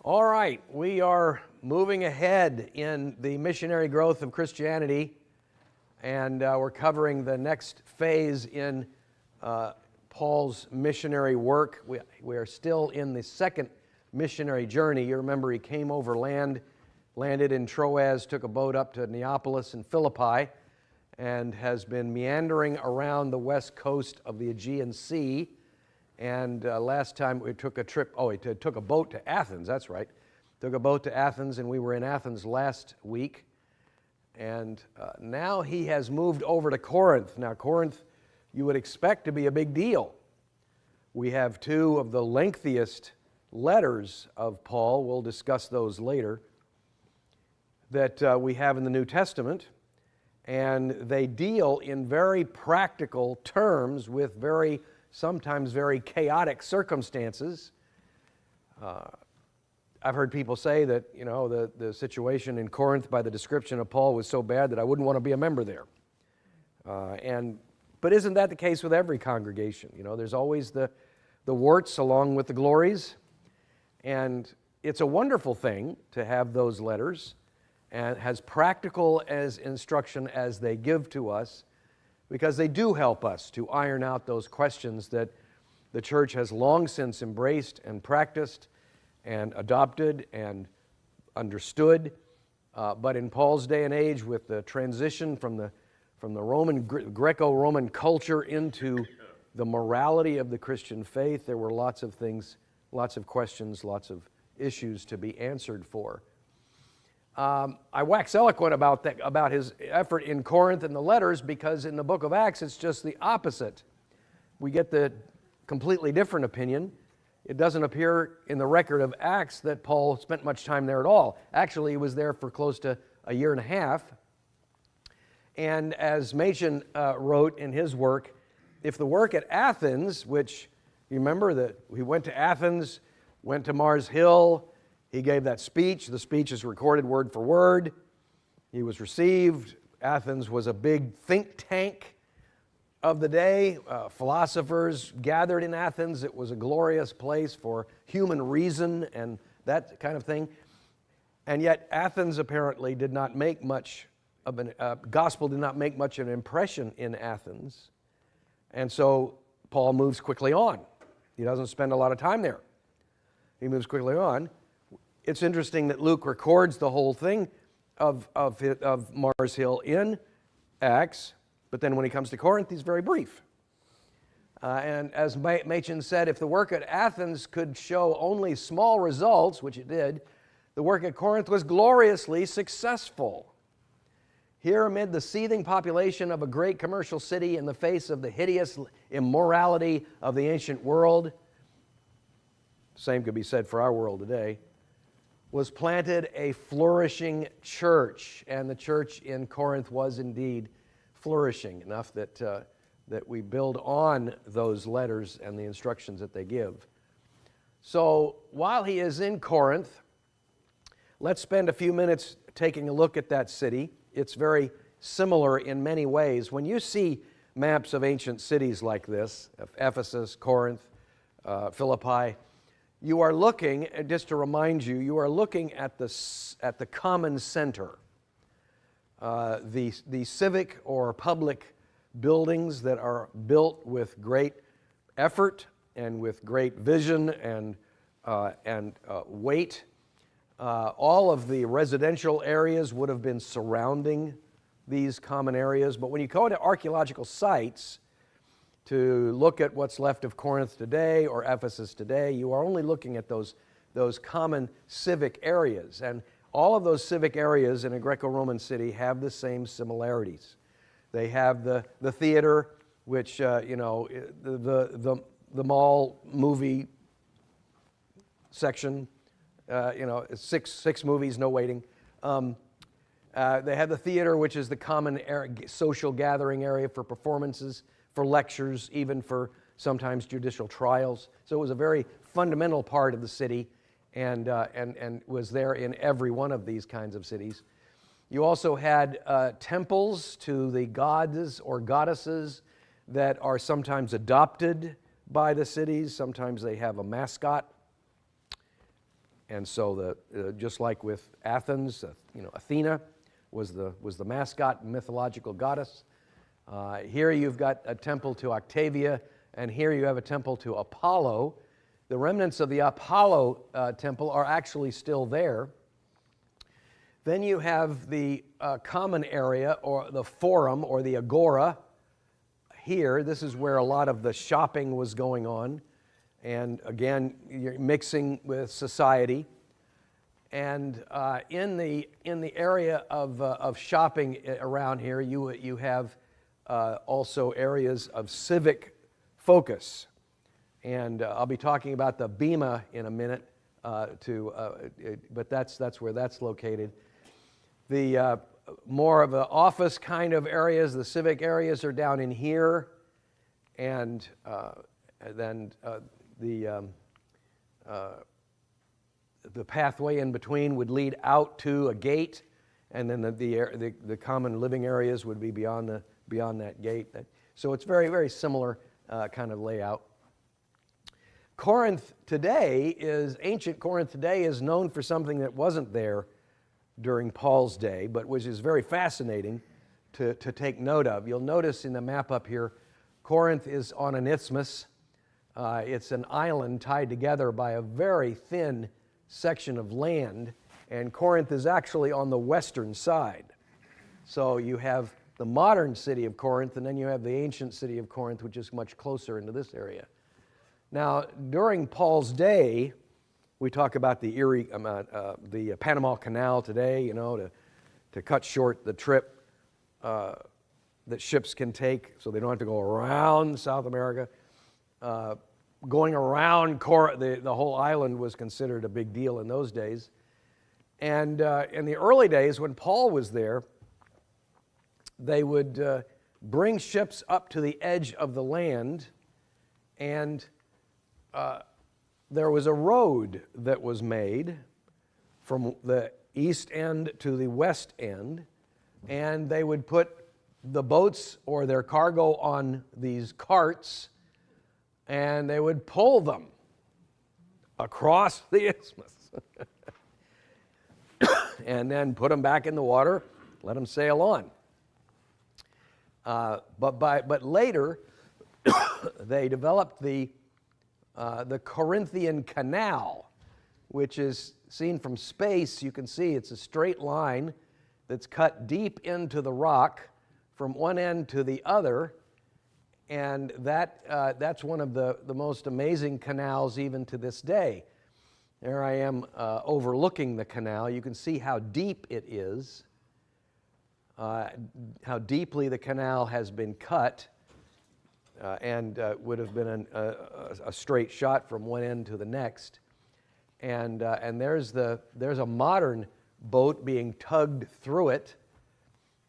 All right, we are moving ahead in the missionary growth of Christianity, and we're covering the next phase in Paul's missionary work. We are still in the second missionary journey. You remember he came over land, landed in Troas, took a boat up to Neapolis and Philippi, and has been meandering around the west coast of the Aegean Sea. And last time we took a trip, he took a boat to Athens, that's right. Took a boat to Athens, and we were in Athens last week. And now he has moved over to Corinth. Now, Corinth, you would expect to be a big deal. We have two of the lengthiest letters of Paul, we'll discuss those later, that we have in the New Testament. And they deal in very practical terms with sometimes very chaotic circumstances. I've heard people say that, the situation in Corinth by the description of Paul was so bad that I wouldn't want to be a member there. But isn't that the case with every congregation? There's always the warts along with the glories. And it's a wonderful thing to have those letters, and as practical as instruction as they give to us, because they do help us to iron out those questions that the church has long since embraced and practiced and adopted and understood. But in Paul's day and age, with the transition from the Greco-Roman culture into the morality of the Christian faith, there were lots of things, lots of questions, lots of issues to be answered for. I wax eloquent about his effort in Corinth and the letters, because in the book of Acts it's just the opposite. We get the completely different opinion. It doesn't appear in the record of Acts that Paul spent much time there at all. Actually, he was there for close to a year and a half. And as Machen wrote in his work, if the work at Athens, which you remember that he went to Athens, went to Mars Hill, he gave that speech. The speech is recorded word for word. He was received. Athens was a big think tank of the day. Philosophers gathered in Athens. It was a glorious place for human reason and that kind of thing. And yet Athens apparently did not make much of gospel did not make much of an impression in Athens. And so Paul moves quickly on. He doesn't spend a lot of time there. He moves quickly on. It's interesting that Luke records the whole thing of Mars Hill in Acts, but then when he comes to Corinth, he's very brief. And as Machen said, if the work at Athens could show only small results, which it did, the work at Corinth was gloriously successful. Here, amid the seething population of a great commercial city, in the face of the hideous immorality of the ancient world, same could be said for our world today, was planted a flourishing church, and the church in Corinth was indeed flourishing enough that we build on those letters and the instructions that they give. So while he is in Corinth, let's spend a few minutes taking a look at that city. It's very similar in many ways. When you see maps of ancient cities like this, of Ephesus, Corinth, Philippi, you are looking, just to remind you, you are looking at the common center, the civic or public buildings that are built with great effort and with great vision and weight. All of the residential areas would have been surrounding these common areas, but when you go to archaeological sites to look at what's left of Corinth today or Ephesus today, you are only looking at those common civic areas. And all of those civic areas in a Greco-Roman city have the same similarities. They have the theater, which, the mall movie section, six movies, no waiting. They have the theater, which is the common social gathering area for performances, for lectures, even for sometimes judicial trials. So it was a very fundamental part of the city, and was there in every one of these kinds of cities. You also had temples to the gods or goddesses that are sometimes adopted by the cities. Sometimes they have a mascot. And so just like with Athens, Athena was the mascot, mythological goddess. Here you've got a temple to Octavia, and here you have a temple to Apollo. The remnants of the Apollo temple are actually still there. Then you have the common area, or the forum, or the agora. Here, this is where a lot of the shopping was going on. And again, you're mixing with society. And in the area of shopping around here, you have also areas of civic focus. And I'll be talking about the Bema in a minute, but that's where that's located. The more of the office kind of areas, the civic areas, are down in here, and then the pathway in between would lead out to a gate, and then the common living areas would be beyond that gate. So it's very, very similar kind of layout. Ancient Corinth today is known for something that wasn't there during Paul's day, but which is very fascinating to take note of. You'll notice in the map up here, Corinth is on an isthmus. It's an island tied together by a very thin section of land, and Corinth is actually on the western side. So you have the modern city of Corinth, and then you have the ancient city of Corinth, which is much closer into this area. Now, during Paul's day, we talk about the Panama Canal today, to cut short the trip that ships can take, so they don't have to go around South America. Going around the whole island was considered a big deal in those days. And in the early days, when Paul was there, they would bring ships up to the edge of the land, and there was a road that was made from the east end to the west end, and they would put the boats or their cargo on these carts, and they would pull them across the isthmus and then put them back in the water, let them sail on. But later, they developed the Corinthian Canal, which is seen from space. You can see it's a straight line that's cut deep into the rock from one end to the other, and that's one of the most amazing canals even to this day. There I am overlooking the canal. You can see how deep it is, how deeply the canal has been cut, and would have been a straight shot from one end to the next. And there's a modern boat being tugged through it,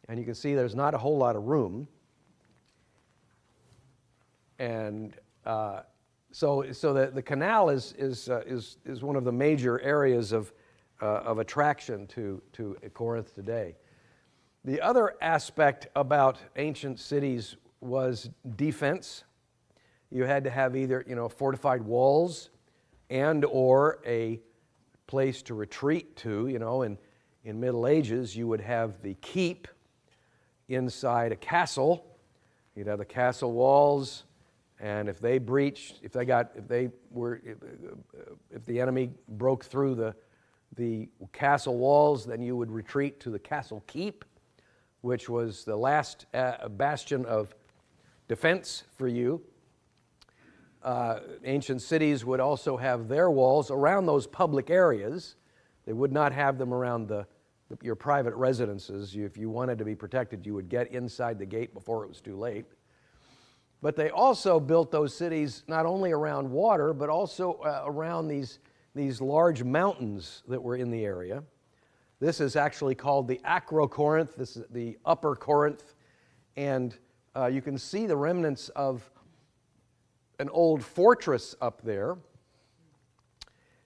and you can see there's not a whole lot of room. And so the canal is one of the major areas of attraction to Corinth today. The other aspect about ancient cities was defense. You had to have either fortified walls and or a place to retreat to. In Middle Ages you would have the keep inside a castle. You'd have the castle walls, and if they breached, if the enemy broke through the castle walls, then you would retreat to the castle keep, which was the last bastion of defense for you. Ancient cities would also have their walls around those public areas. They would not have them around your private residences. If you wanted to be protected, you would get inside the gate before it was too late. But they also built those cities not only around water, but also around these large mountains that were in the area. This is actually called the Acrocorinth. This is the Upper Corinth. And you can see the remnants of an old fortress up there.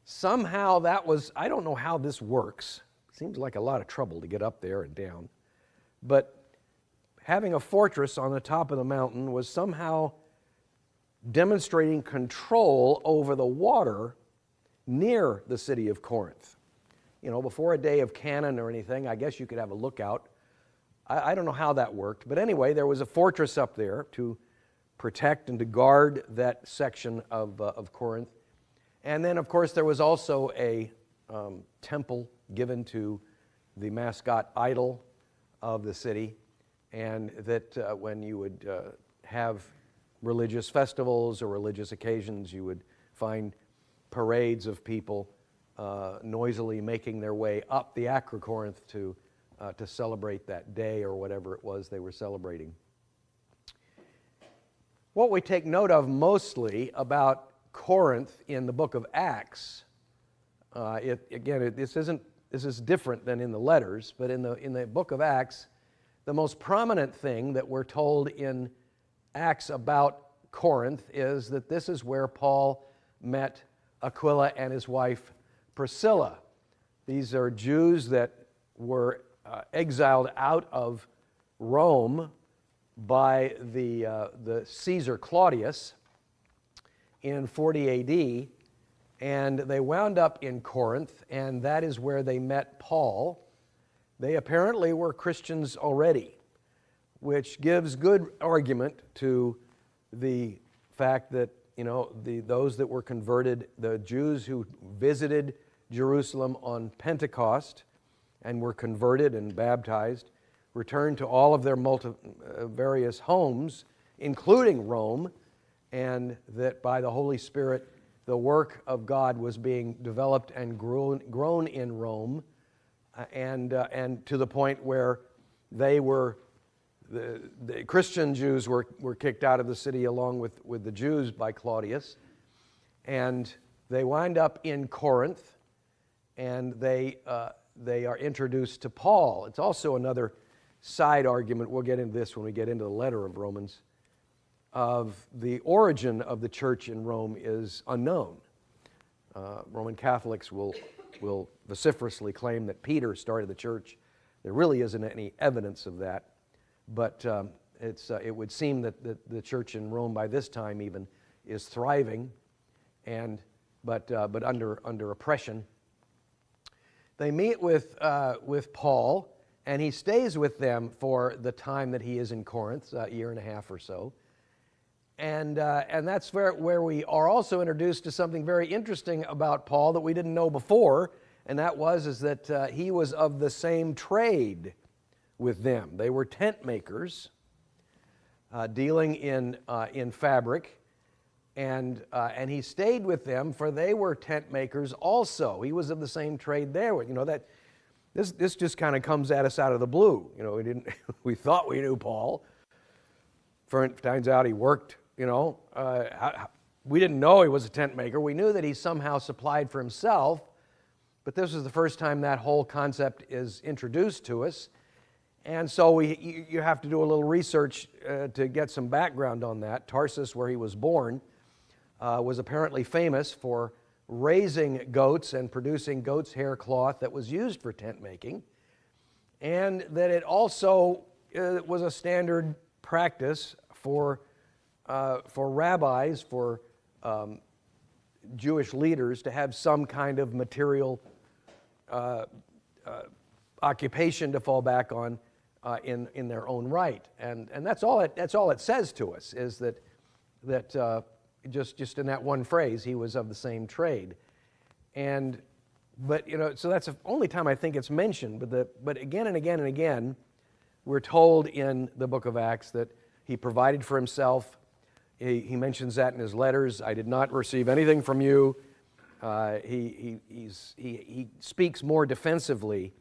Somehow I don't know how this works. Seems like a lot of trouble to get up there and down. But having a fortress on the top of the mountain was somehow demonstrating control over the water near the city of Corinth. You know, before a day of cannon or anything, I guess you could have a lookout. I don't know how that worked, but anyway, there was a fortress up there to protect and to guard that section of Corinth. And then, of course, there was also a temple given to the mascot idol of the city, and that when you would have religious festivals or religious occasions, you would find parades of people noisily making their way up the Acrocorinth to celebrate that day or whatever it was they were celebrating. What we take note of mostly about Corinth in the book of Acts, this is different than in the letters, but in the book of Acts, the most prominent thing that we're told in Acts about Corinth is that this is where Paul met Aquila and his wife Priscilla. These are Jews that were exiled out of Rome by the Caesar Claudius in 40 AD, and they wound up in Corinth, and that is where they met Paul. They apparently were Christians already, which gives good argument to the fact that, you know, those that were converted, the Jews who visited Jerusalem on Pentecost and were converted and baptized, returned to all of their various homes, including Rome, and that by the Holy Spirit, the work of God was being developed and grown in Rome, and to the point where they were, the Christian Jews were kicked out of the city along with the Jews by Claudius, and they wind up in Corinth, and they are introduced to Paul. It's also another side argument, we'll get into this when we get into the letter of Romans, of the origin of the church in Rome is unknown. Roman Catholics will vociferously claim that Peter started the church. There really isn't any evidence of that, but it would seem that the church in Rome by this time even is thriving, but under oppression. They meet with Paul, and he stays with them for the time that he is in Corinth, a year and a half or so. And that's where we are also introduced to something very interesting about Paul that we didn't know before, and that is that he was of the same trade with them. They were tent makers, dealing in fabric, and he stayed with them, for they were tent makers also. He was of the same trade there. You know, that this just kind of comes at us out of the blue. You know, we thought we knew Paul. Turns out he worked. You know, we didn't know he was a tent maker. We knew that he somehow supplied for himself, but this is the first time that whole concept is introduced to us. And so you have to do a little research to get some background on that. Tarsus, where he was born, was apparently famous for raising goats and producing goat's hair cloth that was used for tent making, and that it also was a standard practice for rabbis, for Jewish leaders to have some kind of material occupation to fall back on in their own right, and that's all it says to us, is that just in that one phrase, he was of the same trade, but you know, so that's the only time I think it's mentioned. But again and again and again, we're told in the book of Acts that he provided for himself. He mentions that in his letters. I did not receive anything from you. He speaks more defensively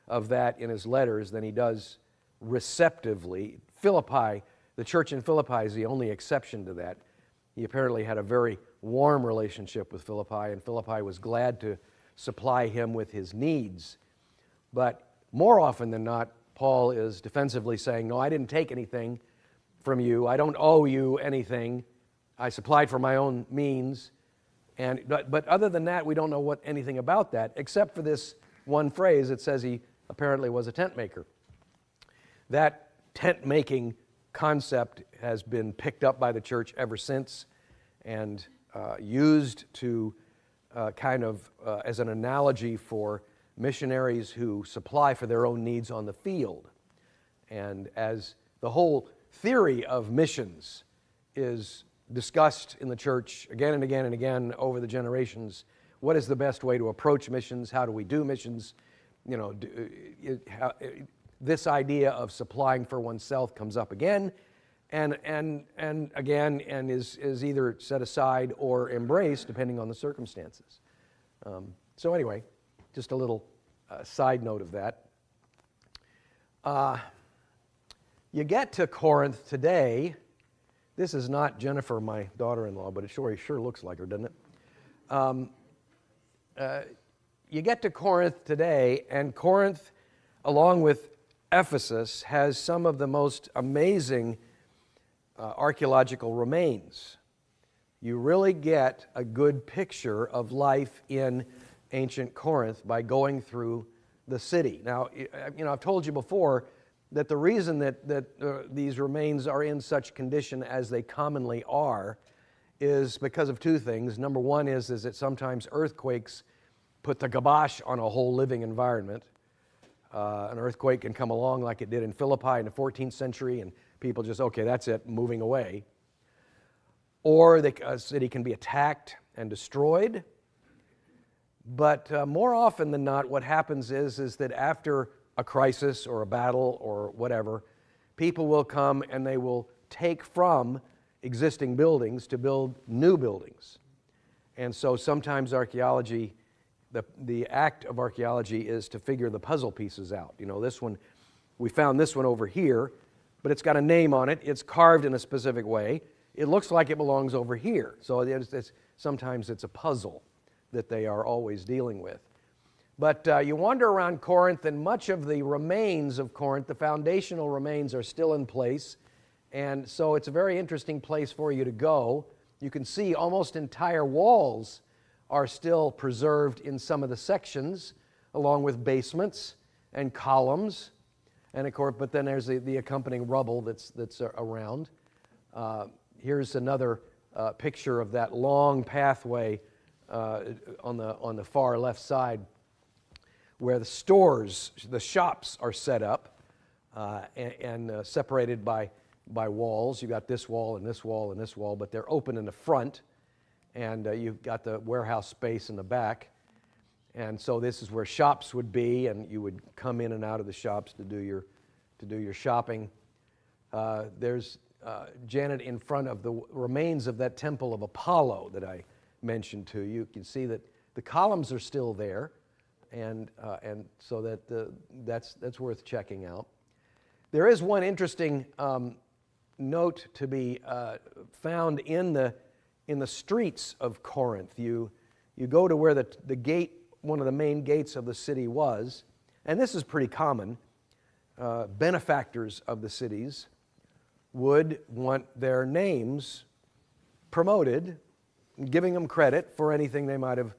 of that in his letters than he does receptively. Philippi, the church in Philippi, is the only exception to that. He apparently had a very warm relationship with Philippi, and Philippi was glad to supply him with his needs. But more often than not, Paul is defensively saying, no, I didn't take anything from you. I don't owe you anything. I supplied for my own means. But other than that, we don't know anything about that, except for this one phrase that says he apparently was a tent maker. That tent-making concept has been picked up by the church ever since and used to as an analogy for missionaries who supply for their own needs on the field. And as the whole theory of missions is discussed in the church again and again and again over the generations, what is the best way to approach missions? How do we do missions? You know, this idea of supplying for oneself comes up again and again, and is either set aside or embraced depending on the circumstances. So anyway, just a little side note of that. You get to Corinth today. This is not Jennifer, my daughter-in-law, but it sure looks like her, doesn't it? You get to Corinth today, and Corinth, along with Ephesus, has some of the most amazing archaeological remains. You really get a good picture of life in ancient Corinth by going through the city. Now, you know, I've told you before that the reason that these remains are in such condition as they commonly are is because of two things. Number one is that sometimes earthquakes put the kibosh on a whole living environment. An earthquake can come along like it did in Philippi in the 14th century, and people just, okay, that's it, moving away. Or a city can be attacked and destroyed. But more often than not, what happens is that after a crisis or a battle or whatever, people will come and they will take from existing buildings to build new buildings. And so sometimes archaeology, the act of archaeology is to figure the puzzle pieces out. You know, this one, we found this one over here, but it's got a name on it. It's carved in a specific way. It looks like it belongs over here. So sometimes it's a puzzle that they are always dealing with. But you wander around Corinth, and much of the remains of Corinth, the foundational remains, are still in place. And so it's a very interesting place for you to go. You can see almost entire walls are still preserved in some of the sections, along with basements and columns. And of course, but then there's the accompanying rubble that's around. Here's another picture of that long pathway on the far left side, where the stores, the shops are set up and separated by walls. You've got this wall and this wall and this wall, but they're open in the front, and you've got the warehouse space in the back. And so this is where shops would be, and you would come in and out of the shops to do your shopping. There's Janet, in front of the remains of that temple of Apollo that I mentioned to you. You can see that the columns are still there. And so that's worth checking out. There is one interesting note to be found in the streets of Corinth. You go to where the gate, one of the main gates of the city was, and this is pretty common. Benefactors of the cities would want their names promoted, giving them credit for anything they might have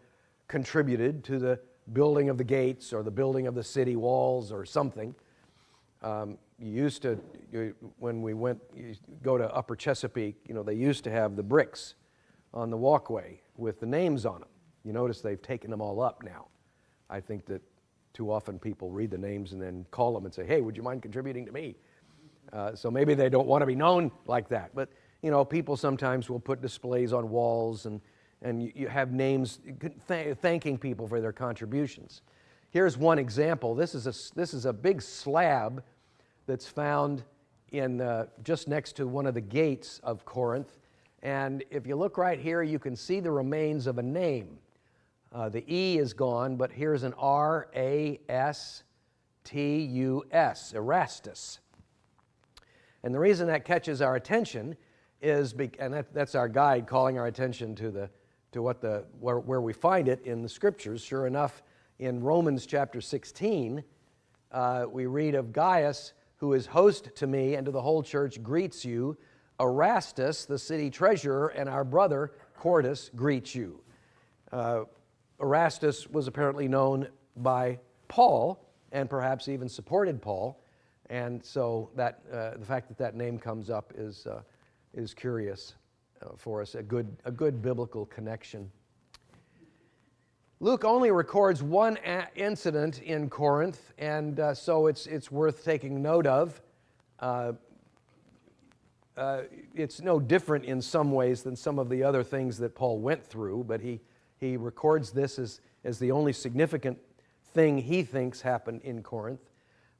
contributed to the building of the gates or the building of the city walls or something. When we went, you go to Upper Chesapeake, you know, they used to have the bricks on the walkway with the names on them. You notice they've taken them all up now. I think that too often people read the names and then call them and say, hey, would you mind contributing to me? So maybe they don't want to be known like that. But, you know, people sometimes will put displays on walls and you have names thanking people for their contributions. Here's one example. This is a big slab that's found in just next to one of the gates of Corinth. And if you look right here, you can see the remains of a name. The E is gone, but here's an R-A-S-T-U-S, Erastus. And the reason that catches our attention is, and that's our guide calling our attention to where we find it in the Scriptures. Sure enough, in Romans chapter 16, we read of Gaius, who is host to me and to the whole church, greets you. Erastus, the city treasurer, and our brother Quartus greet you. Erastus was apparently known by Paul and perhaps even supported Paul. And so that the fact that name comes up is curious for us, a good biblical connection. Luke only records one incident in Corinth, and so it's worth taking note of. It's no different in some ways than some of the other things that Paul went through, but he records this as the only significant thing he thinks happened in Corinth.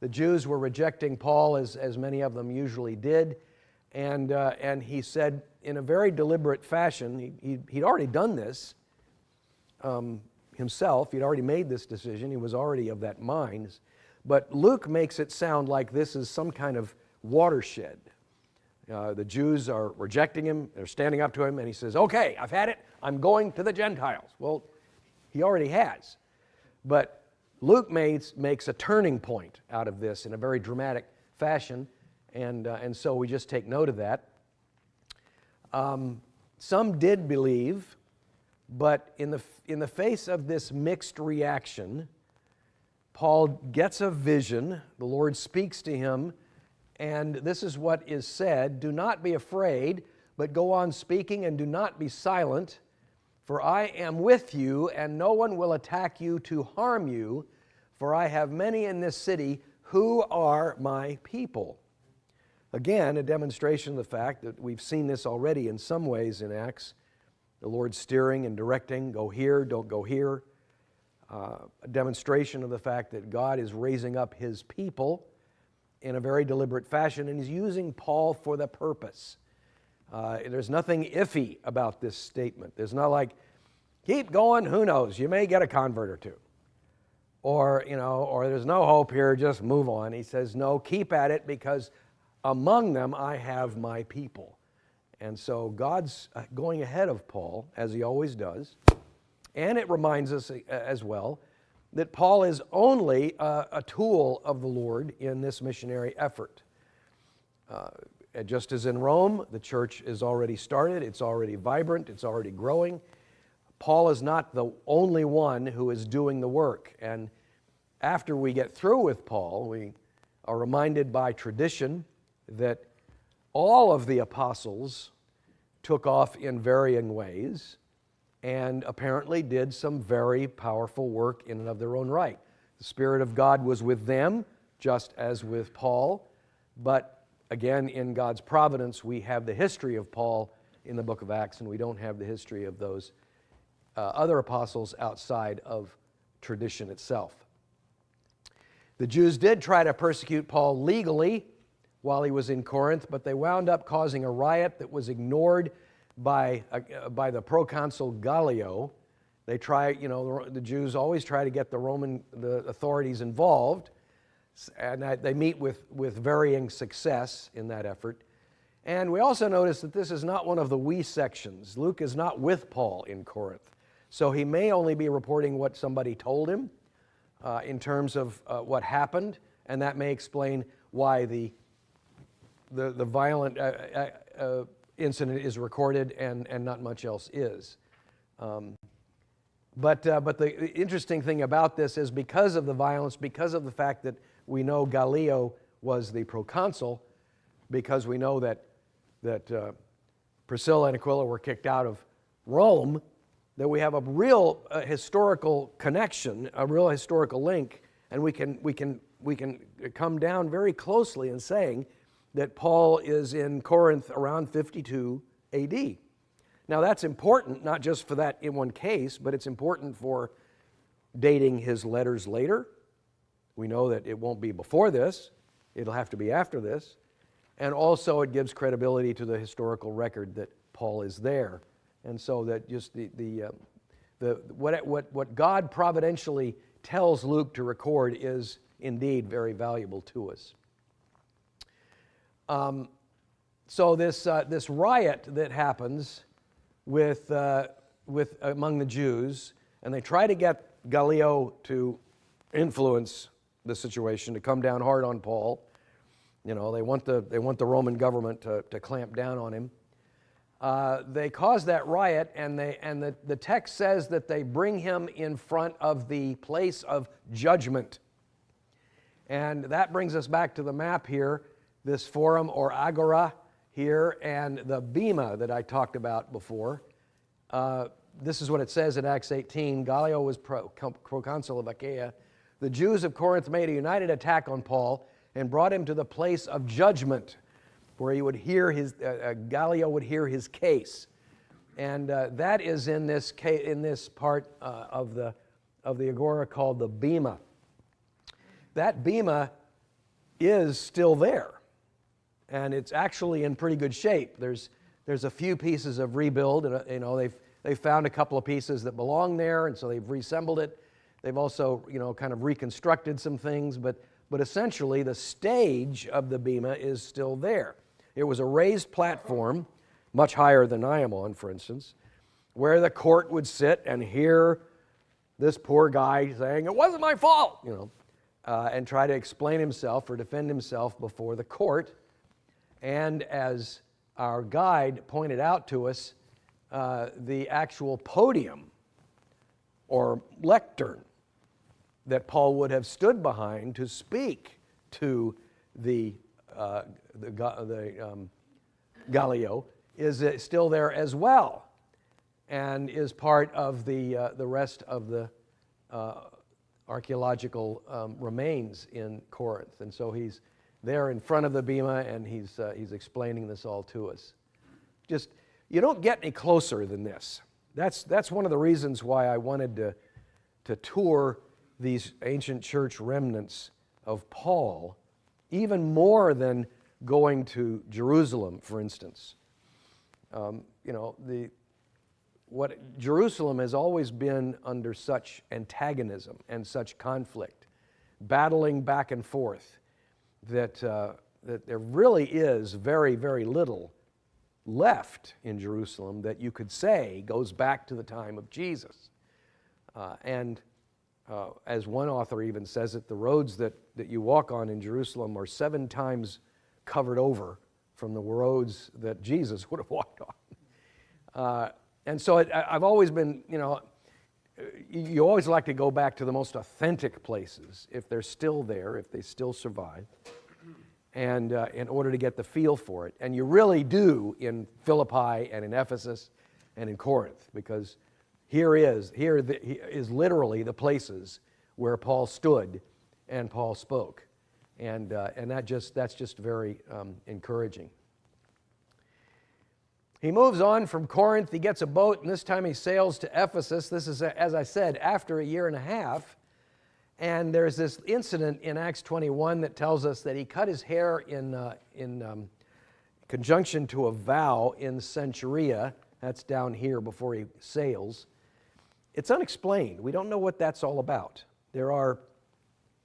The Jews were rejecting Paul, as many of them usually did, and he said in a very deliberate fashion, he'd already done this himself, he'd already made this decision, he was already of that mind, but Luke makes it sound like this is some kind of watershed. The Jews are rejecting him, they're standing up to him, and he says, okay, I've had it, I'm going to the Gentiles. Well, he already has. But Luke makes a turning point out of this in a very dramatic fashion, and so we just take note of that. Some did believe, but in the face of this mixed reaction, Paul gets a vision, the Lord speaks to him, and this is what is said, "Do not be afraid, but go on speaking, and do not be silent, for I am with you, and no one will attack you to harm you, for I have many in this city who are my people." Again, a demonstration of the fact that we've seen this already in some ways in Acts. The Lord steering and directing, go here, don't go here. A demonstration of the fact that God is raising up His people in a very deliberate fashion, and He's using Paul for the purpose. There's nothing iffy about this statement. There's not like, keep going, who knows, you may get a convert or two. Or there's no hope here, just move on. He says, no, keep at it, because among them I have my people. And so God's going ahead of Paul, as He always does. And it reminds us as well that Paul is only a tool of the Lord in this missionary effort. Just as in Rome, the church is already started, it's already vibrant, it's already growing. Paul is not the only one who is doing the work. And after we get through with Paul, we are reminded by tradition that all of the apostles took off in varying ways and apparently did some very powerful work in and of their own right. The Spirit of God was with them, just as with Paul, but again, in God's providence, we have the history of Paul in the book of Acts, and we don't have the history of those other apostles outside of tradition itself. The Jews did try to persecute Paul legally while he was in Corinth, but they wound up causing a riot that was ignored by the proconsul Gallio. They try, the Jews always try to get the authorities involved, and they meet with varying success in that effort. And we also notice that this is not one of the we sections. Luke is not with Paul in Corinth, so he may only be reporting what somebody told him in terms of what happened, and that may explain why the violent incident is recorded and not much else is. But the interesting thing about this is because of the violence, because of the fact that we know Gallio was the proconsul, because we know that Priscilla and Aquila were kicked out of Rome, that we have a real historical connection, a real historical link, and we can come down very closely in saying that Paul is in Corinth around 52 AD. Now that's important, not just for that in one case, but it's important for dating his letters later. We know that it won't be before this, it'll have to be after this. And also it gives credibility to the historical record that Paul is there. And so that just what God providentially tells Luke to record is indeed very valuable to us. So this riot that happens with among the Jews, and they try to get Gallio to influence the situation, to come down hard on Paul. They want the Roman government to clamp down on him. They cause that riot, and the text says that they bring him in front of the place of judgment. And that brings us back to the map here, this forum or agora here, and the bema that I talked about before. this is what it says in Acts 18. Gallio was proconsul of Achaia. The Jews of Corinth made a united attack on Paul and brought him to the place of judgment, where he would hear Gallio would hear his case. And that is in this part of the agora called the bema. That bema is still there, and it's actually in pretty good shape. There's a few pieces of rebuild, and they've found a couple of pieces that belong there, and so they've reassembled it. They've also kind of reconstructed some things, but essentially the stage of the bema is still there. It was a raised platform, much higher than I am on, for instance, where the court would sit and hear this poor guy saying, "It wasn't my fault," and try to explain himself or defend himself before the court. And as our guide pointed out to us, the actual podium or lectern that Paul would have stood behind to speak to the Gallio is still there as well, and is part of the rest of the archaeological remains in Corinth. And so he's there in front of the bema, and he's explaining this all to us. Just, you don't get any closer than this. That's one of the reasons why I wanted to tour these ancient church remnants of Paul, even more than going to Jerusalem, for instance. Jerusalem has always been under such antagonism and such conflict, battling back and forth, that there really is very, very little left in Jerusalem that you could say goes back to the time of Jesus. As one author even says it, the roads that you walk on in Jerusalem are 7 times covered over from the roads that Jesus would have walked on. And so I've always been, you always like to go back to the most authentic places, if they're still there, if they still survive, and in order to get the feel for it. And you really do in Philippi and in Ephesus and in Corinth, because here is literally the places where Paul stood and Paul spoke. And that's just very encouraging. He moves on from Corinth. He gets a boat, and this time he sails to Ephesus. This is, as I said, after a year and a half. And there's this incident in Acts 21 that tells us that he cut his hair in conjunction to a vow in Cenchrea. That's down here before he sails. It's unexplained. We don't know what that's all about. There are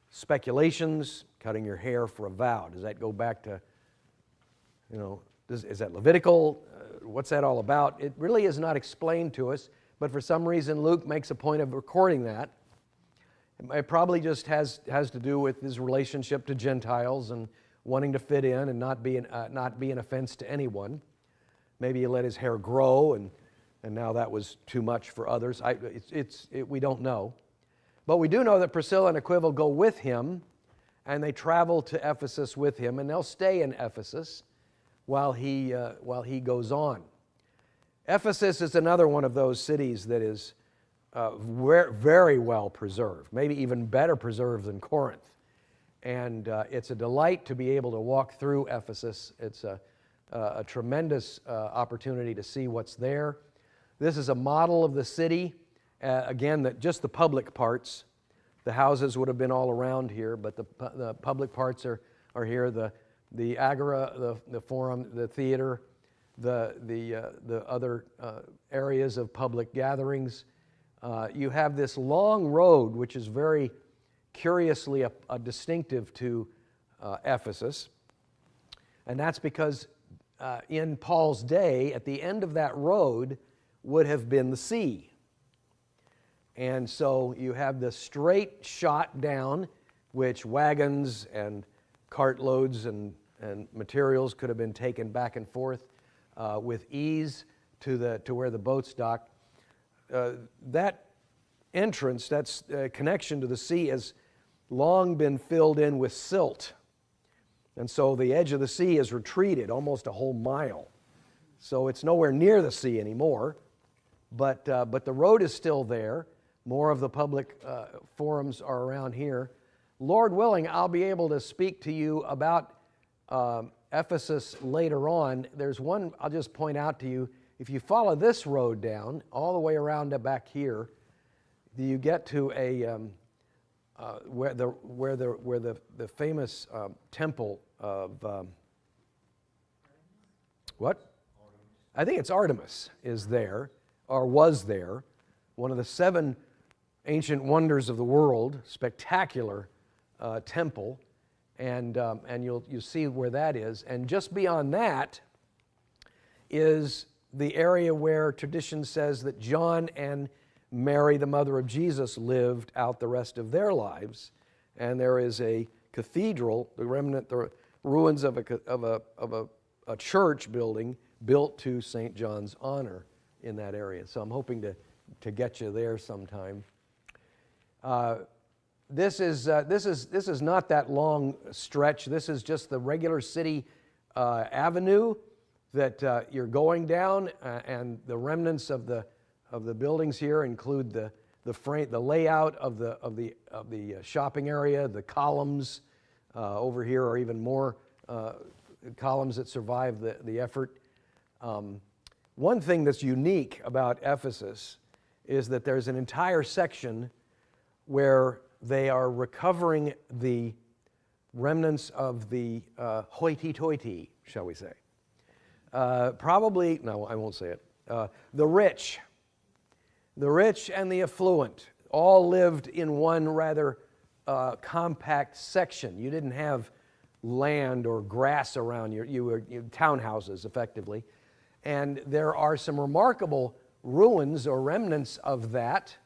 speculations, cutting your hair for a vow. Does that go back to, is that Levitical? What's that all about? It really is not explained to us, but for some reason Luke makes a point of recording that. It probably just has to do with his relationship to Gentiles and wanting to fit in and not be an offense to anyone. Maybe he let his hair grow, and now that was too much for others. We don't know. But we do know that Priscilla and Aquila go with him, and they travel to Ephesus with him, and they'll stay in Ephesus while he goes on. Ephesus is another one of those cities that is very well preserved, maybe even better preserved than Corinth. And it's a delight to be able to walk through Ephesus. It's a tremendous opportunity to see what's there. This is a model of the city. Again, just the public parts. The houses would have been all around here, but the public parts are here. The agora, the forum, the theater, the other areas of public gatherings. You have this long road, which is very curiously a distinctive to Ephesus. And that's because in Paul's day, at the end of that road would have been the sea. And so you have the straight shot down, which wagons and cartloads and materials could have been taken back and forth with ease to where the boats docked. That entrance, that's connection to the sea, has long been filled in with silt. And so the edge of the sea is retreated almost a whole mile. So it's nowhere near the sea anymore, but the road is still there. More of the public forums are around here. Lord willing, I'll be able to speak to you about Ephesus later on. There's one I'll just point out to you. If you follow this road down all the way around to back here, you get to a where the famous temple of what? I think it's Artemis is there, or was there, one of the 7 ancient wonders of the world, spectacular temple, and you'll see where that is. And just beyond that is the area where tradition says that John and Mary, the mother of Jesus, lived out the rest of their lives. And there is a cathedral, the ruins of a church building built to St. John's honor in that area. So I'm hoping to get you there sometime. This is not that long stretch. This is just the regular city avenue that you're going down, and the remnants of the buildings here include the layout of the shopping area, the columns over here are even more columns that survive the effort. One thing that's unique about Ephesus is that there's an entire section where they are recovering the remnants of the hoity-toity, shall we say. Probably, no, I won't say it. The rich and the affluent all lived in one rather compact section. You didn't have land or grass around you were townhouses, effectively. And there are some remarkable ruins or remnants of that.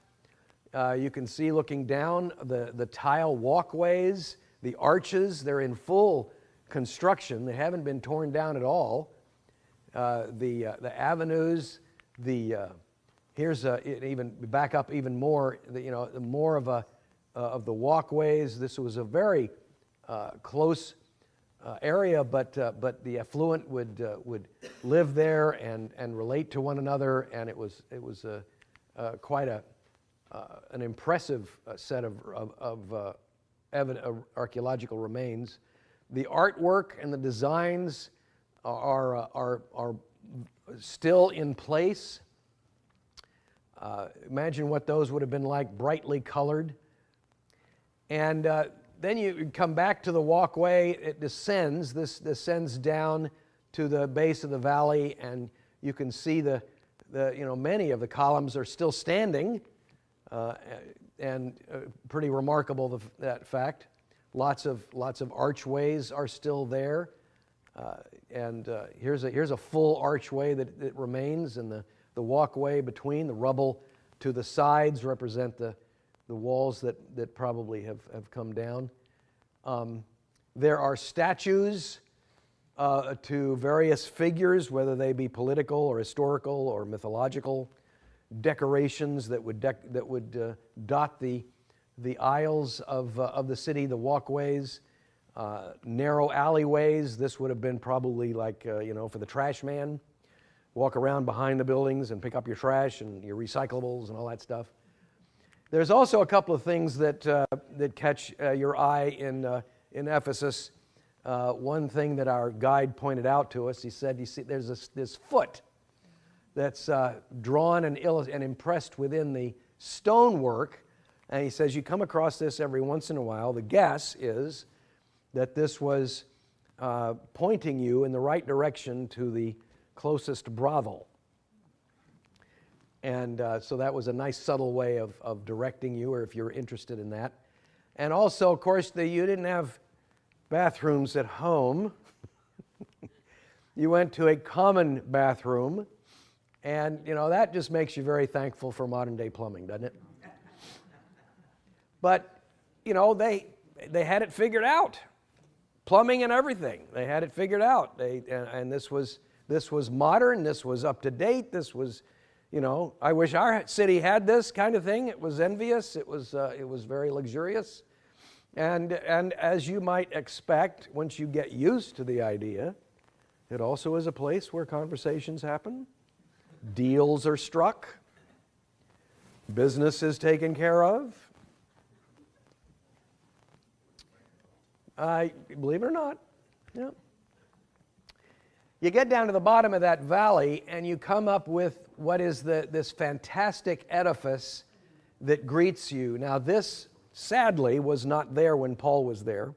You can see looking down the tile walkways, the arches, they're in full construction. They haven't been torn down at all. The avenues, here's even back up even more. More of the walkways. This was a very close area, but the affluent would live there and relate to one another, and it was quite an impressive set of archaeological remains. The artwork and the designs are still in place. Imagine what those would have been like, brightly colored. And then you come back to the walkway. It descends. This descends down to the base of the valley, and you can see many of the columns are still standing, and pretty remarkable that fact. Lots of archways are still there, and here's a full archway that remains, and the walkway between the rubble to the sides represent the walls that probably have come down. There are statues to various figures, whether they be political or historical or mythological, decorations that would dot the aisles of the city, the walkways, narrow alleyways. This would have been probably like for the trash man. Walk around behind the buildings and pick up your trash and your recyclables and all that stuff. There's also a couple of things that catch your eye in Ephesus. One thing that our guide pointed out to us, he said, "You see, there's this foot that's drawn and impressed within the stonework." And he says, you come across this every once in a while. The guess is that this was pointing you in the right direction to the closest brothel. And so that was a nice subtle way of directing you, or if you're interested in that. And also, of course, you didn't have bathrooms at home. You went to a common bathroom, and that just makes you very thankful for modern day plumbing, doesn't it? But they had it figured out, plumbing and everything. They had it figured out. And this was modern. This was up to date. This was, I wish our city had this kind of thing. It was envious. It was very luxurious. And as you might expect, once you get used to the idea, it also is a place where conversations happen, deals are struck, Business is taken care of. Believe it or not, yeah. You get down to the bottom of that valley and you come up with what is this fantastic edifice that greets you. Now this, sadly, was not there when Paul was there.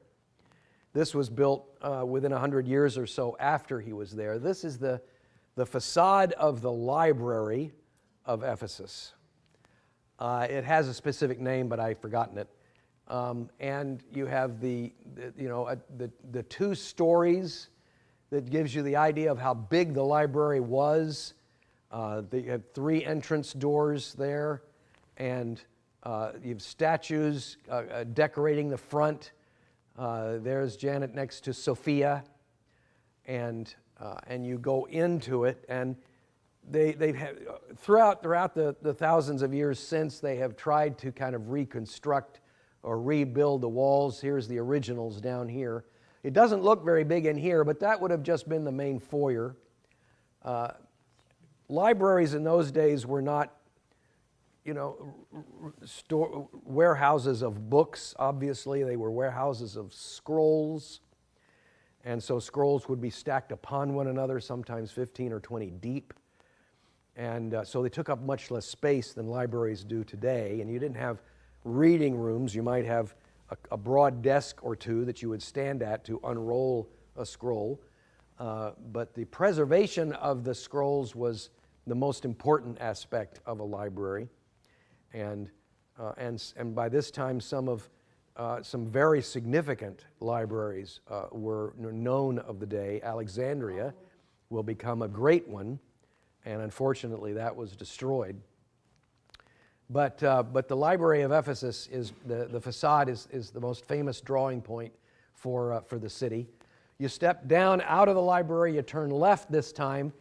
This was built within 100 years or so after he was there. This is the facade of the library of Ephesus. It has a specific name, but I've forgotten it. And you have the 2 stories that gives you the idea of how big the library was. You have 3 entrance doors there, and you have statues decorating the front. There's Janet next to Sophia, and you go into it, and they've had, throughout the thousands of years since, they have tried to kind of reconstruct or rebuild the walls. Here's the originals down here. It doesn't look very big in here, but that would have just been the main foyer. Libraries in those days were not, warehouses of books, obviously. They were warehouses of scrolls. And so scrolls would be stacked upon one another, sometimes 15 or 20 deep. And so they took up much less space than libraries do today. And you didn't have reading rooms. You might have a broad desk or two that you would stand at to unroll a scroll. But the preservation of the scrolls was the most important aspect of a library. And by this time, some very significant libraries were known of the day. Alexandria will become a great one, and unfortunately that was destroyed. But the Library of Ephesus is the facade is the most famous drawing point for the city. You step down out of the library, you turn left this time,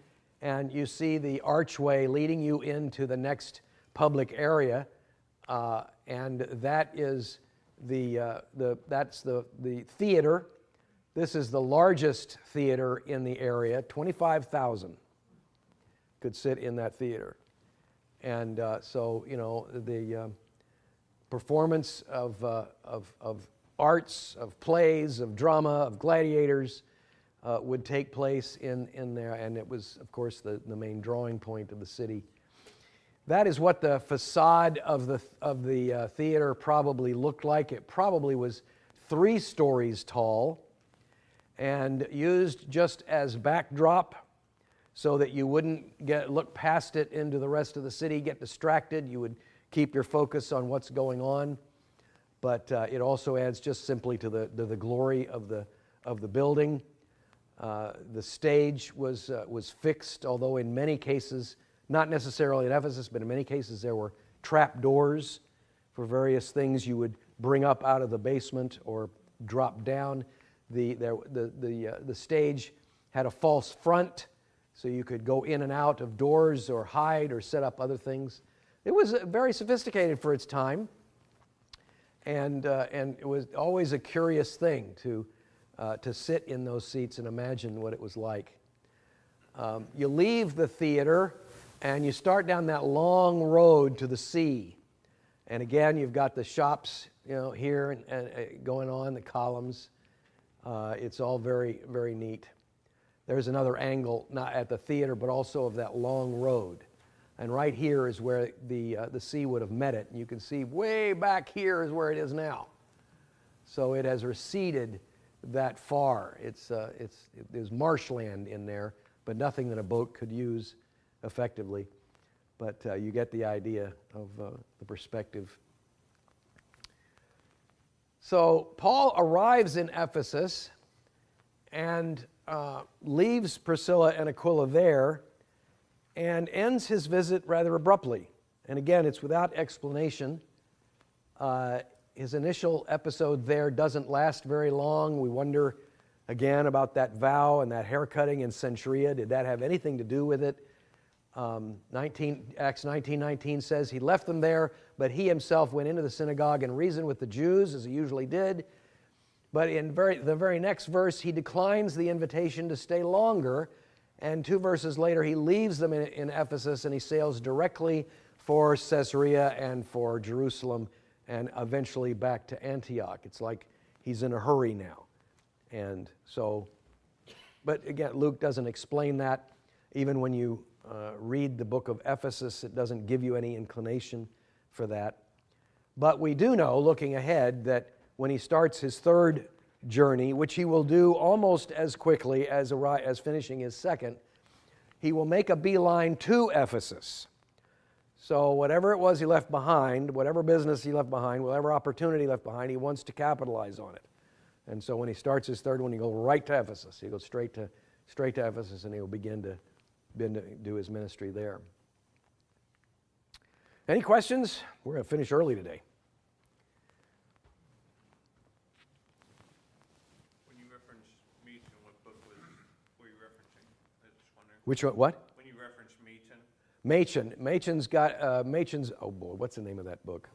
and you see the archway leading you into the next public area, and that is that's the theater. This is the largest theater in the area. 25,000 could sit in that theater. And so, the performance of arts, of plays, of drama, of gladiators would take place in there, and it was, of course, the main drawing point of the city. That is what the facade of the theater probably looked like. It probably was 3 stories tall and used just as backdrop, so that you wouldn't look past it into the rest of the city, get distracted. You would keep your focus on what's going on. But it also adds just simply to the glory of the building. The stage was fixed, although in many cases, not necessarily at Ephesus, but in many cases there were trap doors for various things you would bring up out of the basement or drop down. The stage had a false front, so you could go in and out of doors or hide or set up other things. It was very sophisticated for its time, and it was always a curious thing to sit in those seats and imagine what it was like. You leave the theater and you start down that long road to the sea. And again, you've got the shops, here and going on, the columns. It's all very, very neat. There's another angle, not at the theater, but also of that long road. And right here is where the sea would have met it. And you can see way back here is where it is now. So it has receded that far. There's marshland in there, but nothing that a boat could use effectively. But you get the idea of the perspective. So Paul arrives in Ephesus and leaves Priscilla and Aquila there and ends his visit rather abruptly. And again, it's without explanation. His initial episode there doesn't last very long. We wonder again about that vow and that haircutting in Cenchrea. Did that have anything to do with it? Acts 19:19 says he left them there, but he himself went into the synagogue and reasoned with the Jews, as he usually did. But in the very next verse, he declines the invitation to stay longer, and 2 verses later, he leaves them in Ephesus, and he sails directly for Caesarea and for Jerusalem, and eventually back to Antioch. It's like he's in a hurry now. And so, but again, Luke doesn't explain that. Even when you read the book of Ephesus, it doesn't give you any inclination for that. But we do know, looking ahead, that when he starts his third journey, which he will do almost as quickly as finishing his second, he will make a beeline to Ephesus. So whatever it was he left behind, whatever business he left behind, whatever opportunity he left behind, he wants to capitalize on it. And so when he starts his third one, he goes right to Ephesus. He goes straight to Ephesus, and he'll begin to do his ministry there. Any questions? We're going to finish early today. When you reference Machen, what book were you referencing? I was just wondering. Which one? What? When you reference Machen. Machen's got, oh boy, what's the name of that book?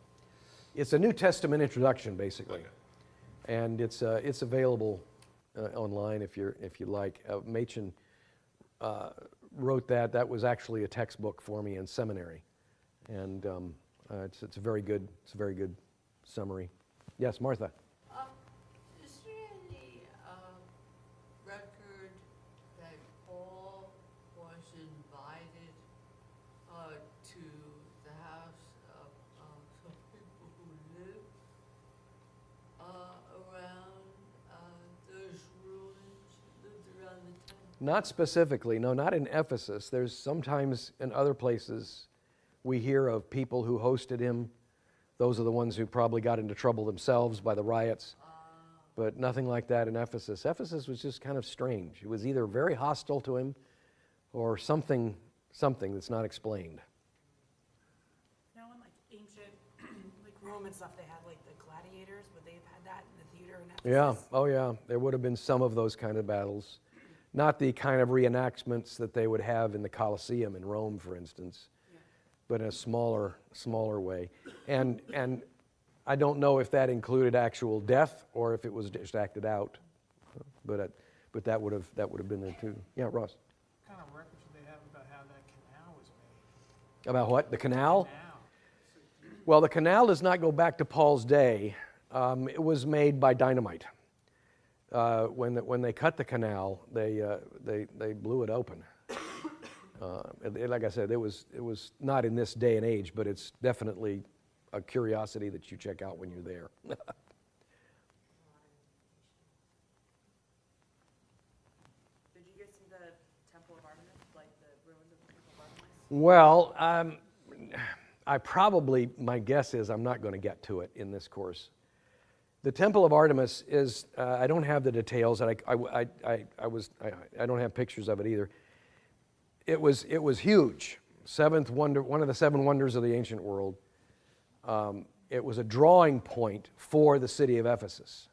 It's a New Testament introduction, basically. Okay. And it's available online if you like. Machen wrote that. That was actually a textbook for me in seminary, and it's a very good summary. Yes, Martha. Is there any record that Paul was invited to the house of some people who live around those ruins, lived around the temple? Not specifically, no, not in Ephesus. There's sometimes in other places we hear of people who hosted him. Those are the ones who probably got into trouble themselves by the riots. But nothing like that in Ephesus. Ephesus was just kind of strange. It was either very hostile to him or something that's not explained. Now in like ancient like Rome and stuff, they had like the gladiators, would they have had that in the theater in Ephesus? Yeah, oh yeah, there would have been some of those kind of battles. Not the kind of reenactments that they would have in the Colosseum in Rome, for instance, but in a smaller way. And I don't know if that included actual death or if it was just acted out, but that would have been there too. Yeah, Ross. What kind of records do they have about how that canal was made? About what? The canal? Canal. Well, the canal does not go back to Paul's day. It was made by dynamite. When they cut the canal, they blew it open. Like I said, it was not in this day and age, but it's definitely a curiosity that you check out when you're there. Did you guys see the Temple of Artemis, like the ruins of the Temple of Artemis? Well, my guess is I'm not going to get to it in this course. The Temple of Artemis is, I don't have the details, and I don't have pictures of it either. It was huge, seventh wonder, one of the seven wonders of the ancient world. It was a drawing point for the city of Ephesus.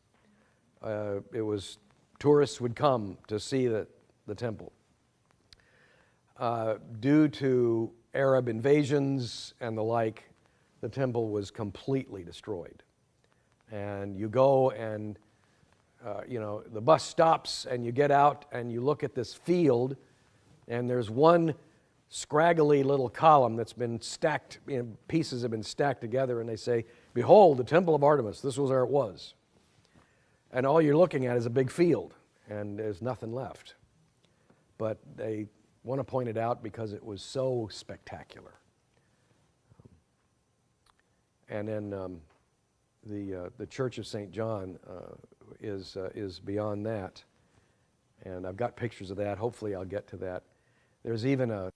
Tourists would come to see the temple. Due to Arab invasions and the like, the temple was completely destroyed. And you go and, the bus stops and you get out and you look at this field, and there's one scraggly little column that's been stacked, pieces have been stacked together, and they say, "Behold, the Temple of Artemis, this was where it was." And all you're looking at is a big field, and there's nothing left. But they want to point it out because it was so spectacular. And then the Church of St. John is beyond that, and I've got pictures of that. Hopefully I'll get to that. There's even a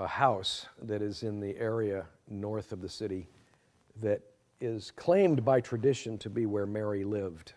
house that is in the area north of the city that is claimed by tradition to be where Mary lived.